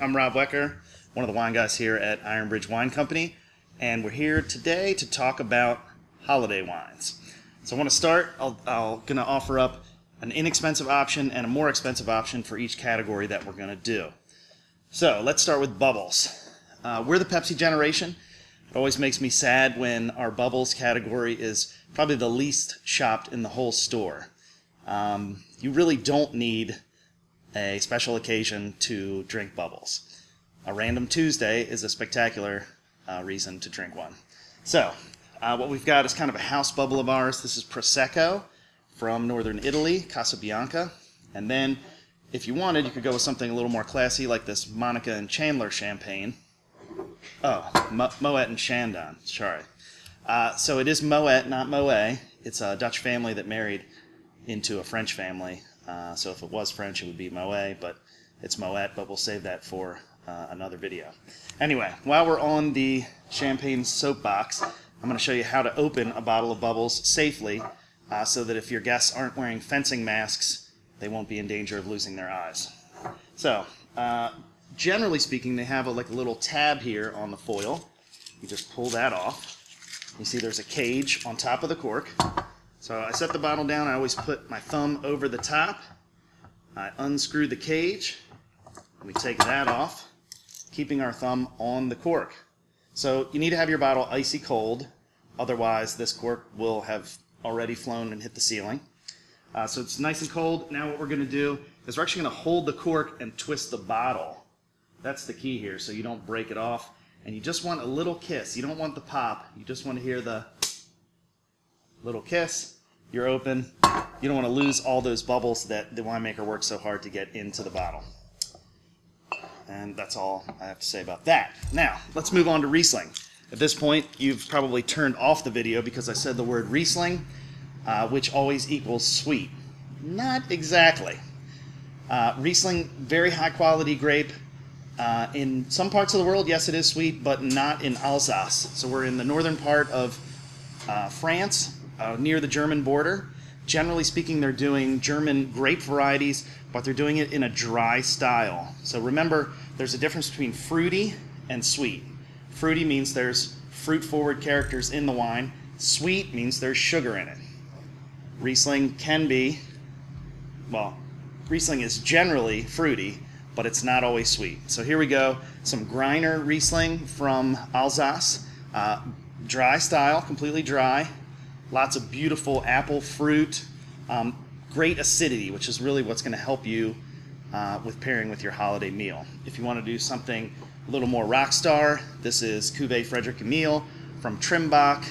I'm Rob Wecker, one of the wine guys here at Ironbridge Wine Company, and we're here today to talk about holiday wines. So I want to start, I'm going to offer up an inexpensive option and a more expensive option for each category that we're going to do. So let's start with bubbles. We're the Pepsi generation. It always makes me sad when our bubbles category is probably the least shopped in the whole store. You really don't need a special occasion to drink bubbles. A random Tuesday is a spectacular reason to drink one. So what we've got is kind of a house bubble of ours. This is Prosecco from northern Italy, Casabianca. And then if you wanted, you could go with something a little more classy like this Monica and Chandler champagne. Oh, Moet and Chandon, sorry. So it is Moet, not Moet. It's a Dutch family that married into a French family. So if it was French, it would be Moet, but it's Moet, but we'll save that for another video. Anyway, while we're on the champagne soapbox, I'm going to show you how to open a bottle of bubbles safely so that if your guests aren't wearing fencing masks, they won't be in danger of losing their eyes. So, generally speaking, they have a little tab here on the foil. You just pull that off. You see there's a cage on top of the cork. So I set the bottle down. I always put my thumb over the top. I unscrew the cage. We take that off, keeping our thumb on the cork. So you need to have your bottle icy cold. Otherwise, this cork will have already flown and hit the ceiling. So it's nice and cold. Now what we're going to do is we're actually going to hold the cork and twist the bottle. That's the key here, so you don't break it off. And you just want a little kiss. You don't want the pop. You just want to hear the little kiss. You're open. You don't want to lose all those bubbles that the winemaker worked so hard to get into the bottle. And that's all I have to say about that. Now, let's move on to Riesling. At this point, you've probably turned off the video because I said the word Riesling, which always equals sweet. Not exactly. Riesling, very high quality grape. In some parts of the world, yes, it is sweet, but not in Alsace. So we're in the northern part of France, near the German border. Generally speaking, they're doing German grape varieties, but they're doing it in a dry style. So remember, there's a difference between fruity and sweet. Fruity means there's fruit-forward characters in the wine. Sweet means there's sugar in it. Riesling can be, well, Riesling is generally fruity, but it's not always sweet. So here we go, some Greiner Riesling from Alsace. Dry style, completely dry. Lots of beautiful apple fruit. Great acidity, which is really what's going to help you with pairing with your holiday meal. If you want to do something a little more rock star, this is Cuvée Frederick Emile from Trimbach.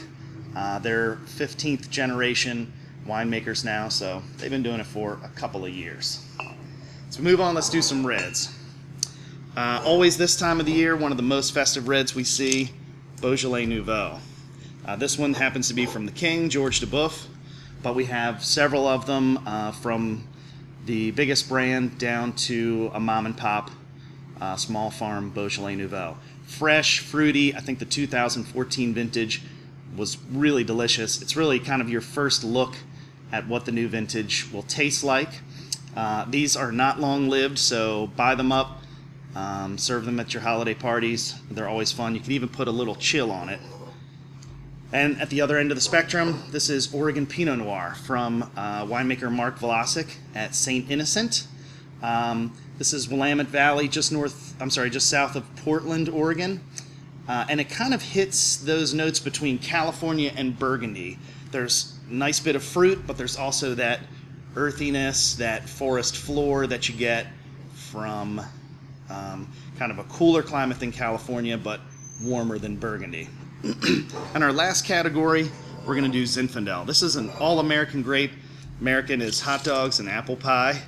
They're 15th generation winemakers now, so they've been doing it for a couple of years. So move on, let's do some reds. Always this time of the year, one of the most festive reds we see, Beaujolais Nouveau. This one happens to be from the king, George de Boeuf, but we have several of them from the biggest brand down to a mom and pop small farm Beaujolais Nouveau. Fresh, fruity. I think the 2014 vintage was really delicious. It's really kind of your first look at what the new vintage will taste like. These are not long-lived, so buy them up, serve them at your holiday parties. They're always fun. You can even put a little chill on it. And at the other end of the spectrum, this is Oregon Pinot Noir from winemaker Mark Vlasic at St. Innocent. This is Willamette Valley, just south of Portland, Oregon. And it kind of hits those notes between California and Burgundy. There's a nice bit of fruit, but there's also that earthiness, that forest floor that you get from kind of a cooler climate than California, but warmer than Burgundy. And our last category, we're going to do Zinfandel. This is an all-American grape. American is hot dogs and apple pie.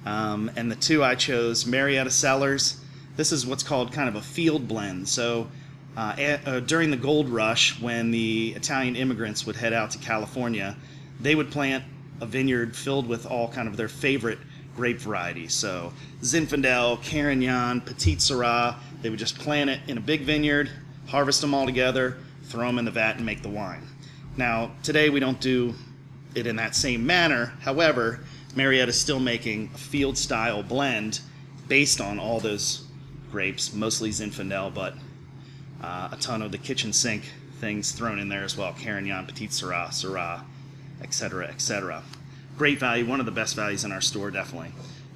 And the two I chose, Marietta Cellars. This is what's called kind of a field blend. So during the gold rush, when the Italian immigrants would head out to California, they would plant a vineyard filled with all kind of their favorite grape varieties. So Zinfandel, Carignan, Petit Syrah, they would just plant it in a big vineyard, harvest them all together, throw them in the vat and make the wine. Now, today we don't do it in that same manner. However, Marietta is still making a field-style blend based on all those grapes, mostly Zinfandel, but a ton of the kitchen sink things thrown in there as well. Carignan, Petite Syrah, Syrah, etc., etc. Great value, one of the best values in our store, definitely.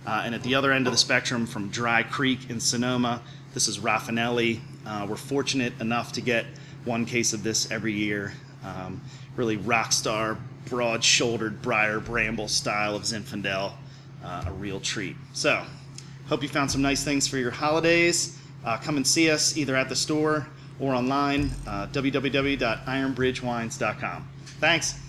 And at the other end of the spectrum, from Dry Creek in Sonoma, this is Raffinelli. We're fortunate enough to get one case of this every year. Really rock star, broad-shouldered briar bramble style of Zinfandel. A real treat. So, hope you found some nice things for your holidays. Come and see us either at the store or online, www.ironbridgewines.com. Thanks.